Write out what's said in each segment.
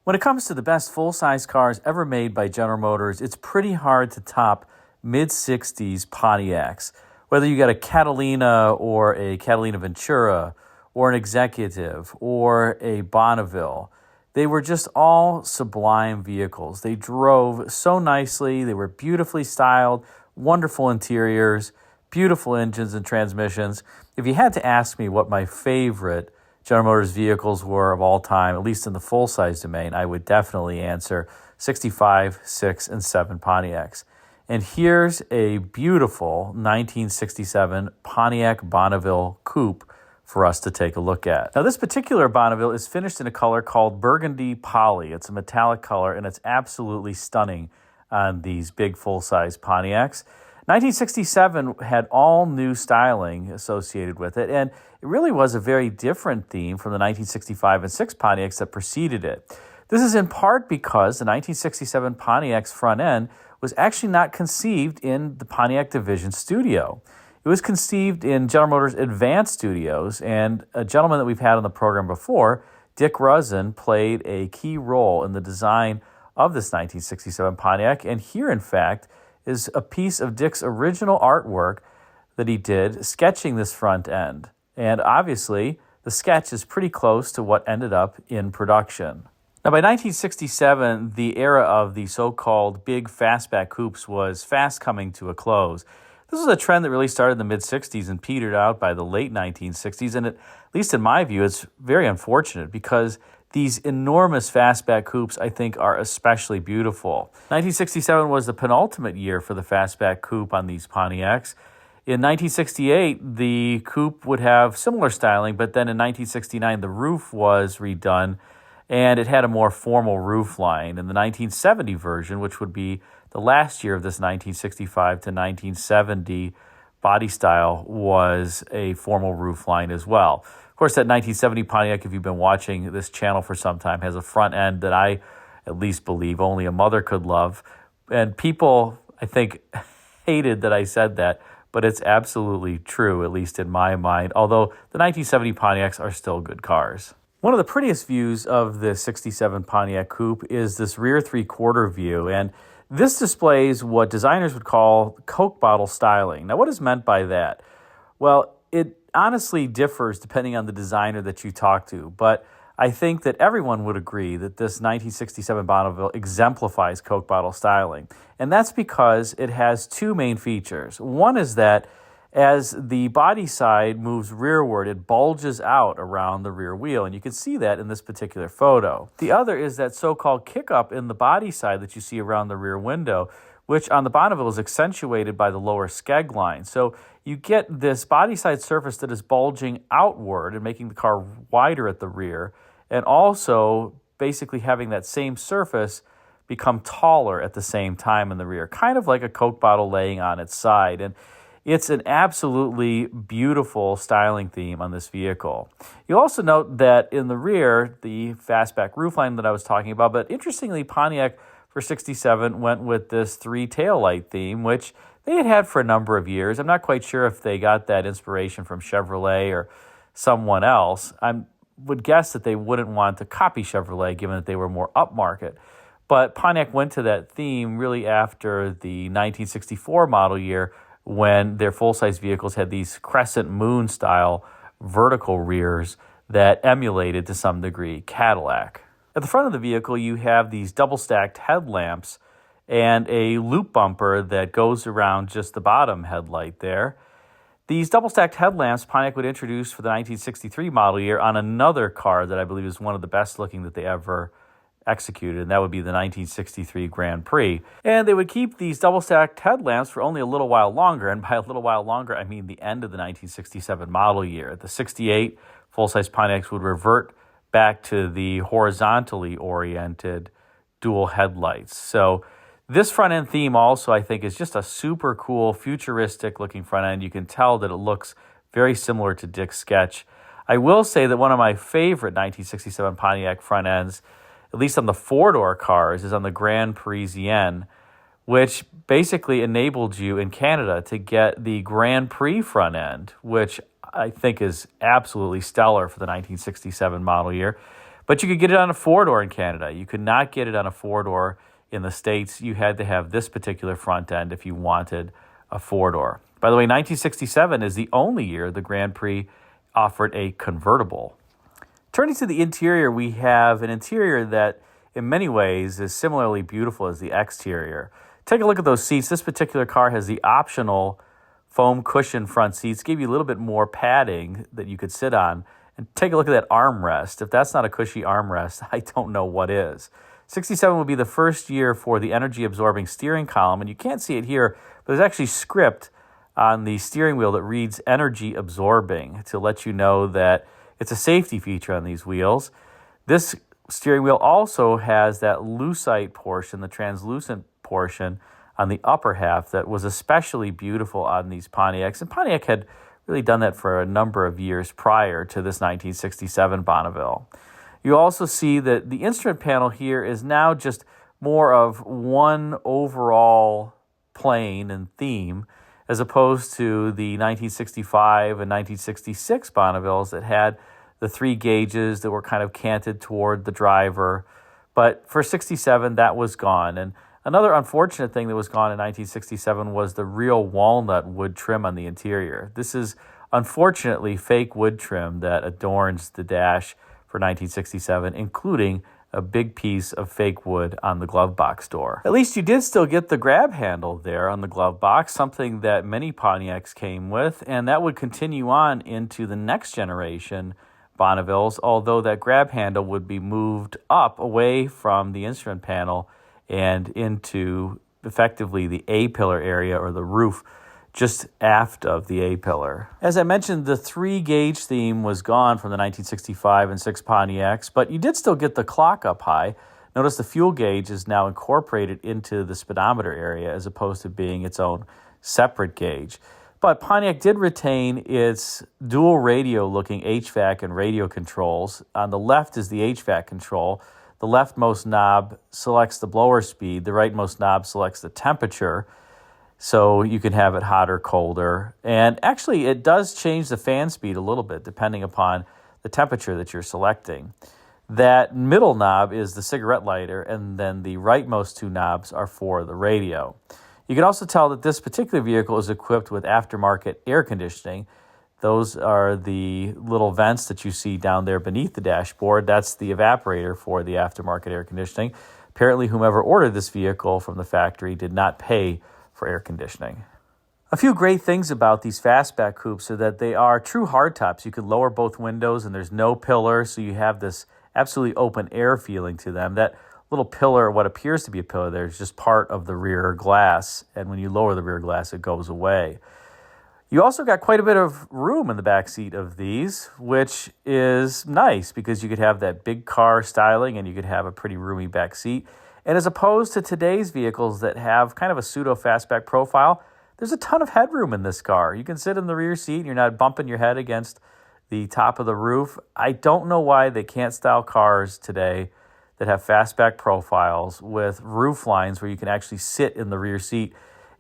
When it comes to the best full-size cars ever made by General Motors, it's pretty hard to top mid-60s Pontiacs. Whether you got a Catalina or a Catalina Ventura or an Executive or a Bonneville, they were just all sublime vehicles. They drove so nicely. They were beautifully styled, wonderful interiors, beautiful engines and transmissions. If you had to ask me what my favorite General Motors vehicles were of all time, at least in the full-size domain, I would definitely answer 65, 6, and 7 Pontiacs. And here's a beautiful 1967 Pontiac Bonneville Coupe for us to take a look at. Now, this particular Bonneville is finished in a color called Burgundy Poly. It's a metallic color, and it's absolutely stunning on these big full-size Pontiacs. 1967 had all new styling associated with it, and it really was a very different theme from the 1965 and 6 Pontiacs that preceded it. This is in part because the 1967 Pontiac's front end was actually not conceived in the Pontiac Division studio. It was conceived in General Motors Advanced Studios, and a gentleman that we've had on the program before, Dick Rusin, played a key role in the design of this 1967 Pontiac, and here, in fact, is a piece of Dick's original artwork that he did sketching this front end. And obviously, the sketch is pretty close to what ended up in production. Now, by 1967, the era of the so-called big fastback coupes was fast coming to a close. This was a trend that really started in the mid-60s and petered out by the late 1960s, and at least in my view, it's very unfortunate because these enormous fastback coupes, I think, are especially beautiful. 1967 was the penultimate year for the fastback coupe on these Pontiacs. In 1968, the coupe would have similar styling, but then in 1969, the roof was redone, and it had a more formal roof line. In the 1970 version, which would be the last year of this 1965 to 1970 body style, was a formal roof line as well. Of course, that 1970 Pontiac, if you've been watching this channel for some time, has a front end that I at least believe only a mother could love. And people, I think, hated that I said that, but it's absolutely true, at least in my mind, although the 1970 Pontiacs are still good cars. One of the prettiest views of the 67 Pontiac Coupe is this rear three-quarter view, and this displays what designers would call Coke bottle styling. Now, what is meant by that? Well, it honestly differs depending on the designer that you talk to, but I think that everyone would agree that this 1967 Bonneville exemplifies Coke bottle styling, and that's because it has two main features. One is that as the body side moves rearward, it bulges out around the rear wheel, and you can see that in this particular photo. The other is that so-called kick-up in the body side that you see around the rear window, which on the Bonneville is accentuated by the lower skeg line. So you get this body side surface that is bulging outward and making the car wider at the rear, and also basically having that same surface become taller at the same time in the rear, kind of like a Coke bottle laying on its side. And it's an absolutely beautiful styling theme on this vehicle. You'll also note that in the rear, the fastback roofline that I was talking about, but interestingly, Pontiac for 67 went with this three taillight theme, which they had had for a number of years. I'm not quite sure if they got that inspiration from Chevrolet or someone else. I would guess that they wouldn't want to copy Chevrolet, given that they were more upmarket. But Pontiac went to that theme really after the 1964 model year, when their full-size vehicles had these crescent moon-style vertical rears that emulated, to some degree, Cadillac. At the front of the vehicle, you have these double-stacked headlamps and a loop bumper that goes around just the bottom headlight there. These double-stacked headlamps Pontiac would introduce for the 1963 model year on another car that I believe is one of the best-looking that they ever executed, and that would be the 1963 Grand Prix. And they would keep these double-stacked headlamps for only a little while longer, and by a little while longer, I mean the end of the 1967 model year. The 68 full-size Pontiacs would revert back to the horizontally oriented dual headlights. So this front-end theme also, I think, is just a super cool, futuristic-looking front end. You can tell that it looks very similar to Dick's sketch. I will say that one of my favorite 1967 Pontiac front ends, at least on the four-door cars, is on the Grand Parisienne, which basically enabled you in Canada to get the Grand Prix front end, which I think is absolutely stellar for the 1967 model year. But you could get it on a four-door in Canada. You could not get it on a four-door in the States. You had to have this particular front end if you wanted a four-door. By the way, 1967 is the only year the Grand Prix offered a convertible. Turning to the interior, we have an interior that in many ways is similarly beautiful as the exterior. Take a look at those seats. This particular car has the optional foam cushion front seats, give you a little bit more padding that you could sit on. And take a look at that armrest. If that's not a cushy armrest, I don't know what is. 67 will be the first year for the energy-absorbing steering column, and you can't see it here, but there's actually script on the steering wheel that reads energy-absorbing to let you know that it's a safety feature on these wheels. This steering wheel also has that lucite portion, the translucent portion on the upper half that was especially beautiful on these Pontiacs. And Pontiac had really done that for a number of years prior to this 1967 Bonneville. You also see that the instrument panel here is now just more of one overall plane and theme as opposed to the 1965 and 1966 Bonnevilles that had the three gauges that were kind of canted toward the driver. But for 67, that was gone. And another unfortunate thing that was gone in 1967 was the real walnut wood trim on the interior. This is unfortunately fake wood trim that adorns the dash for 1967, including a big piece of fake wood on the glove box door. At least you did still get the grab handle there on the glove box, something that many Pontiacs came with, and that would continue on into the next generation Bonnevilles, although that grab handle would be moved up away from the instrument panel and into effectively the A-pillar area or the roof just aft of the A-pillar. As I mentioned, the three-gauge theme was gone from the 1965 and 6 Pontiacs, but you did still get the clock up high. Notice the fuel gauge is now incorporated into the speedometer area as opposed to being its own separate gauge. But Pontiac did retain its dual radio-looking HVAC and radio controls. On the left is the HVAC control. The leftmost knob selects the blower speed. The rightmost knob selects the temperature, so you can have it hotter, colder. And actually, it does change the fan speed a little bit depending upon the temperature that you're selecting. That middle knob is the cigarette lighter, and then the rightmost two knobs are for the radio. You can also tell that this particular vehicle is equipped with aftermarket air conditioning. Those are the little vents that you see down there beneath the dashboard. That's the evaporator for the aftermarket air conditioning. Apparently, whomever ordered this vehicle from the factory did not pay for air conditioning. A few great things about these Fastback coupes are that they are true hardtops. You can lower both windows and there's no pillar, so you have this absolutely open air feeling to them. That little pillar, what appears to be a pillar there, is just part of the rear glass, and when you lower the rear glass, it goes away. You also got quite a bit of room in the back seat of these, which is nice because you could have that big car styling and you could have a pretty roomy back seat. And as opposed to today's vehicles that have kind of a pseudo fastback profile, there's a ton of headroom in this car. You can sit in the rear seat and you're not bumping your head against the top of the roof. I don't know why they can't style cars today that have fastback profiles with roof lines where you can actually sit in the rear seat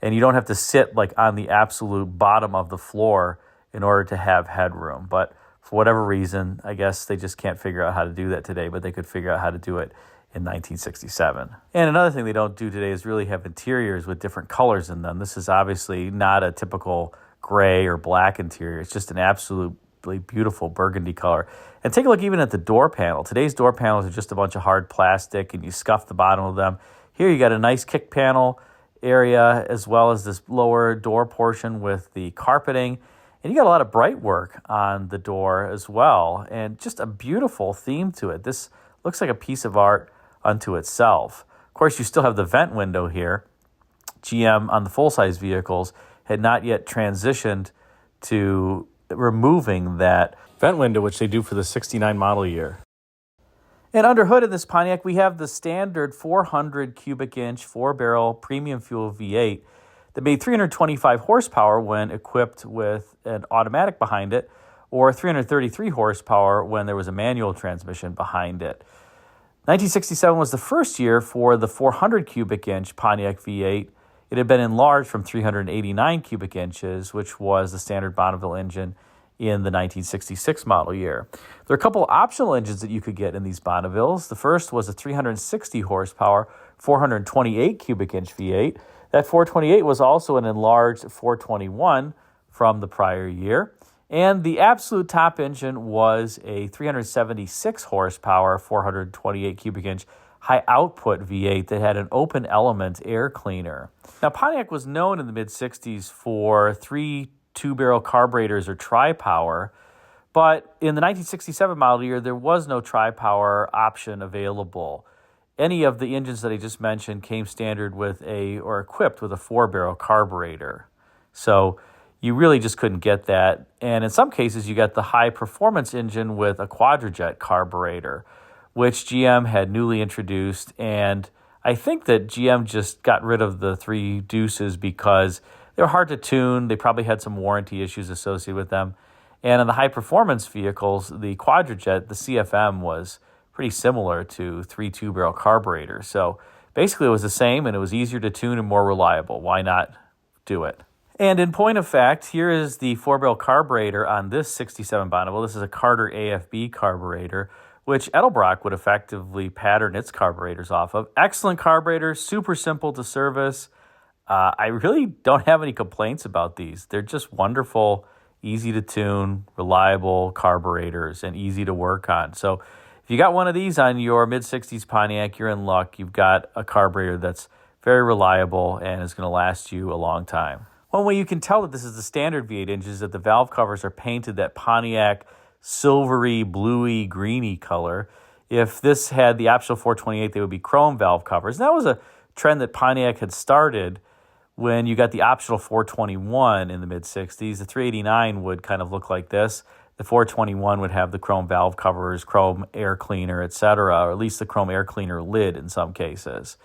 and you don't have to sit like on the absolute bottom of the floor in order to have headroom. But for whatever reason, I guess they just can't figure out how to do that today, but they could figure out how to do it in 1967. And another thing they don't do today is really have interiors with different colors in them. This is obviously not a typical gray or black interior. It's just an absolutely beautiful burgundy color. And take a look even at the door panel. Today's door panels are just a bunch of hard plastic and you scuff the bottom of them. Here you got a nice kick panel area as well as this lower door portion with the carpeting. And you got a lot of bright work on the door as well. And just a beautiful theme to it. This looks like a piece of art unto itself. Of course, you still have the vent window here. GM on the full-size vehicles had not yet transitioned to removing that vent window, which they do for the 69 model year. And under hood in this Pontiac, we have the standard 400 cubic inch 4-barrel premium fuel V8 that made 325 horsepower when equipped with an automatic behind it, or 333 horsepower when there was a manual transmission behind it. 1967 was the first year for the 400 cubic inch Pontiac V8. It had been enlarged from 389 cubic inches, which was the standard Bonneville engine in the 1966 model year. There are a couple optional engines that you could get in these Bonnevilles. The first was a 360 horsepower, 428 cubic inch V8. That 428 was also an enlarged 421 from the prior year. And the absolute top engine was a 376 horsepower, 428 cubic inch high output V8 that had an open element air cleaner. Now, Pontiac was known in the mid-60s for 3 two-barrel carburetors or tri-power, but in the 1967 model year, there was no tri-power option available. Any of the engines that I just mentioned came standard with or equipped with a 4-barrel carburetor. So you really just couldn't get that. And in some cases, you got the high-performance engine with a quadrajet carburetor, which GM had newly introduced. And I think that GM just got rid of the 3 deuces because they were hard to tune. They probably had some warranty issues associated with them. And in the high-performance vehicles, the quadrajet, the CFM, was pretty similar to 3 two-barrel carburetors. So basically it was the same, and it was easier to tune and more reliable. Why not do it? And in point of fact, here is the 4-barrel carburetor on this 67 Bonneville. This is a Carter AFB carburetor, which Edelbrock would effectively pattern its carburetors off of. Excellent carburetor, super simple to service. I really don't have any complaints about these. They're just wonderful, easy to tune, reliable carburetors, and easy to work on. So if you got one of these on your mid-60s Pontiac, you're in luck. You've got a carburetor that's very reliable and is going to last you a long time. One way you can tell that this is the standard V8 engine is that the valve covers are painted that Pontiac silvery, bluey, greeny color. If this had the optional 428, they would be chrome valve covers. And that was a trend that Pontiac had started when you got the optional 421 in the mid-60s. The 389 would kind of look like this. The 421 would have the chrome valve covers, chrome air cleaner, etc., or at least the chrome air cleaner lid in some cases.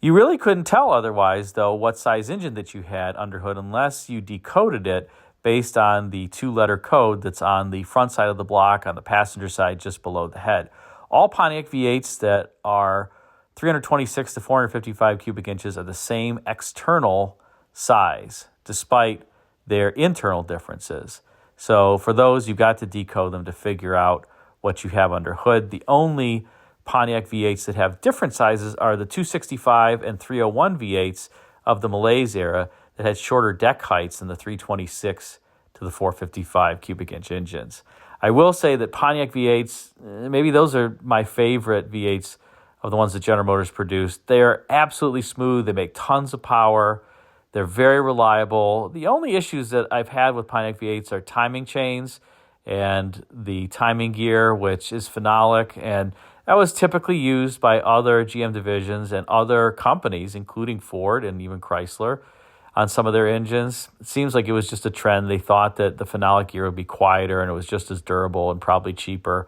You really couldn't tell otherwise, though, what size engine that you had under hood unless you decoded it based on the 2-letter code that's on the front side of the block, on the passenger side, just below the head. All Pontiac V8s that are 326 to 455 cubic inches are the same external size, despite their internal differences. So for those, you've got to decode them to figure out what you have under hood. The only Pontiac V8s that have different sizes are the 265 and 301 V8s of the Malaise era that had shorter deck heights than the 326 to the 455 cubic inch engines. I will say that Pontiac V8s, maybe those are my favorite V8s of the ones that General Motors produced. They are absolutely smooth. They make tons of power. They're very reliable. The only issues that I've had with Pontiac V8s are timing chains and the timing gear, which is phenolic, and that was typically used by other GM divisions and other companies, including Ford and even Chrysler, on some of their engines. It seems like it was just a trend. They thought that the phenolic gear would be quieter and it was just as durable and probably cheaper,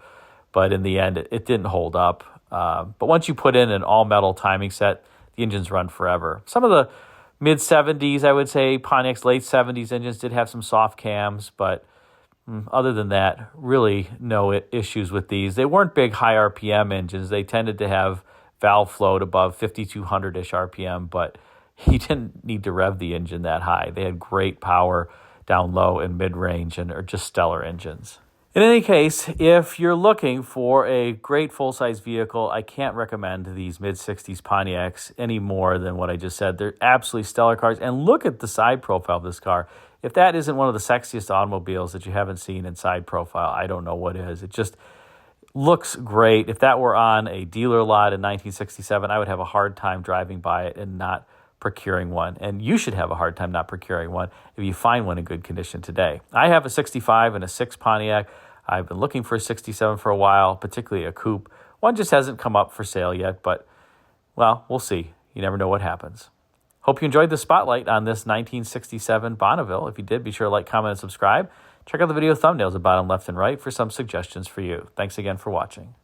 but in the end, it didn't hold up. But once you put in an all-metal timing set, the engines run forever. Some of the mid-70s, I would say, Pontiac's late 70s engines did have some soft cams, but other than that, really no issues with these. They weren't big high RPM engines. They tended to have valve float above 5,200-ish RPM, but you didn't need to rev the engine that high. They had great power down low and mid-range and are just stellar engines. In any case, if you're looking for a great full-size vehicle, I can't recommend these mid-60s Pontiacs any more than what I just said. They're absolutely stellar cars. And look at the side profile of this car. If that isn't one of the sexiest automobiles that you haven't seen in side profile, I don't know what is. It just looks great. If that were on a dealer lot in 1967, I would have a hard time driving by it and not procuring one. And you should have a hard time not procuring one if you find one in good condition today. I have a 65 and a 6 Pontiac. I've been looking for a 67 for a while, particularly a coupe. One just hasn't come up for sale yet, but, well, we'll see. You never know what happens. Hope you enjoyed the spotlight on this 1967 Bonneville. If you did, be sure to like, comment, and subscribe. Check out the video thumbnails at bottom left and right for some suggestions for you. Thanks again for watching.